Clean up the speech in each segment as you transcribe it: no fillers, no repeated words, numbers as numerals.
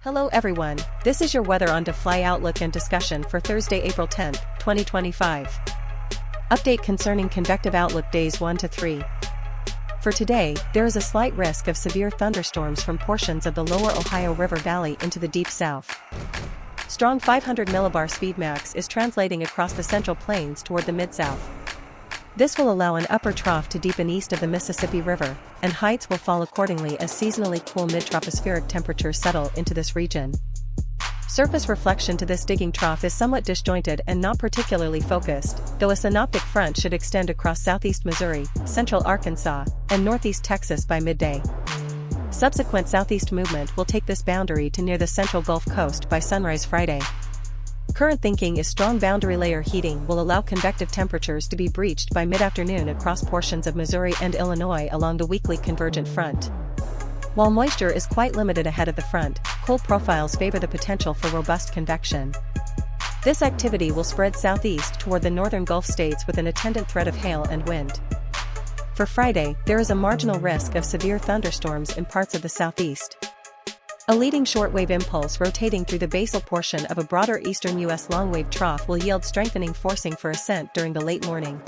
Hello everyone, this is your weather on Fly Outlook and discussion for Thursday, April 10, 2025. Update concerning convective outlook days 1 to 3. For today, there is a slight risk of severe thunderstorms from portions of the lower Ohio River Valley into the deep south. Strong 500 millibar speed max is translating across the Central Plains toward the mid-south. This will allow an upper trough to deepen east of the Mississippi River, and heights will fall accordingly as seasonally cool mid-tropospheric temperatures settle into this region. Surface reflection to this digging trough is somewhat disjointed and not particularly focused, though a synoptic front should extend across southeast Missouri, central Arkansas, and northeast Texas by midday. Subsequent southeast movement will take this boundary to near the central Gulf Coast by sunrise Friday. Current thinking is strong boundary layer heating will allow convective temperatures to be breached by mid-afternoon across portions of Missouri and Illinois along the weekly convergent front. While moisture is quite limited ahead of the front, cold profiles favor the potential for robust convection. This activity will spread southeast toward the northern Gulf states with an attendant threat of hail and wind. For Friday, there is a marginal risk of severe thunderstorms in parts of the southeast. A leading shortwave impulse rotating through the basal portion of a broader eastern U.S. longwave trough will yield strengthening forcing for ascent during the late morning.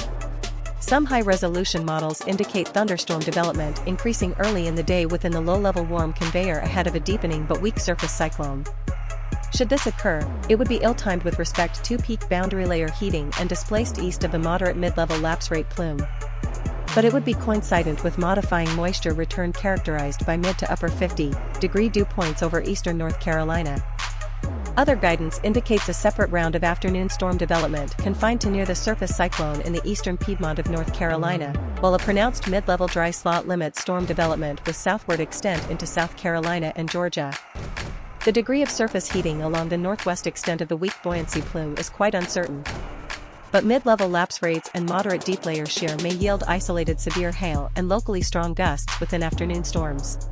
Some high-resolution models indicate thunderstorm development increasing early in the day within the low-level warm conveyor ahead of a deepening but weak surface cyclone. Should this occur, it would be ill-timed with respect to peak boundary layer heating and displaced east of the moderate mid-level lapse rate plume. But it would be coincident with modifying moisture return characterized by mid to upper 50-degree dew points over eastern North Carolina. Other guidance indicates a separate round of afternoon storm development confined to near the surface cyclone in the eastern Piedmont of North Carolina, while a pronounced mid-level dry slot limits storm development with southward extent into South Carolina and Georgia. The degree of surface heating along the northwest extent of the weak buoyancy plume is quite uncertain. But mid-level lapse rates and moderate deep layer shear may yield isolated severe hail and locally strong gusts within afternoon storms.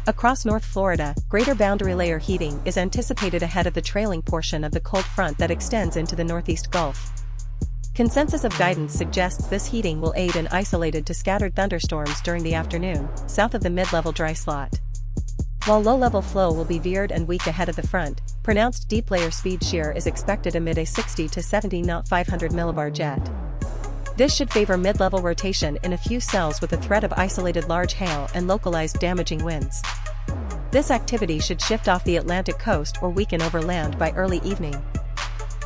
Across North Florida, greater boundary layer heating is anticipated ahead of the trailing portion of the cold front that extends into the northeast Gulf. Consensus of guidance suggests this heating will aid in isolated to scattered thunderstorms during the afternoon, south of the mid-level dry slot. While low-level flow will be veered and weak ahead of the front, pronounced deep layer speed shear is expected amid a 60 to 70 knot 500 millibar jet. This should favor mid-level rotation in a few cells with a threat of isolated large hail and localized damaging winds. This activity should shift off the Atlantic coast or weaken over land by early evening.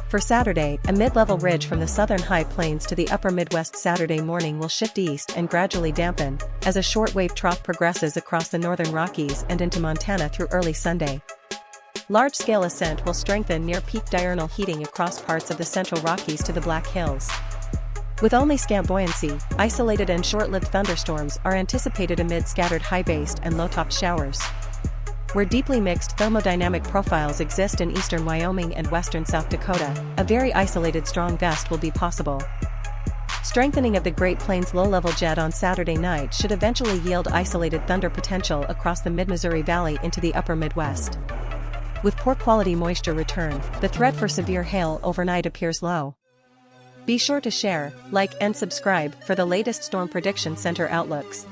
For Saturday, a mid-level ridge from the southern high plains to the upper Midwest Saturday morning will shift east and gradually dampen, as a shortwave trough progresses across the northern Rockies and into Montana through early Sunday. Large-scale ascent will strengthen near peak diurnal heating across parts of the central Rockies to the Black Hills. With only scant buoyancy, isolated and short-lived thunderstorms are anticipated amid scattered high-based and low-topped showers. Where deeply mixed thermodynamic profiles exist in eastern Wyoming and western South Dakota, a very isolated strong gust will be possible. Strengthening of the Great Plains low-level jet on Saturday night should eventually yield isolated thunder potential across the mid-Missouri Valley into the upper Midwest. With poor quality moisture return, the threat for severe hail overnight appears low. Be sure to share, like, and subscribe for the latest Storm Prediction Center outlooks.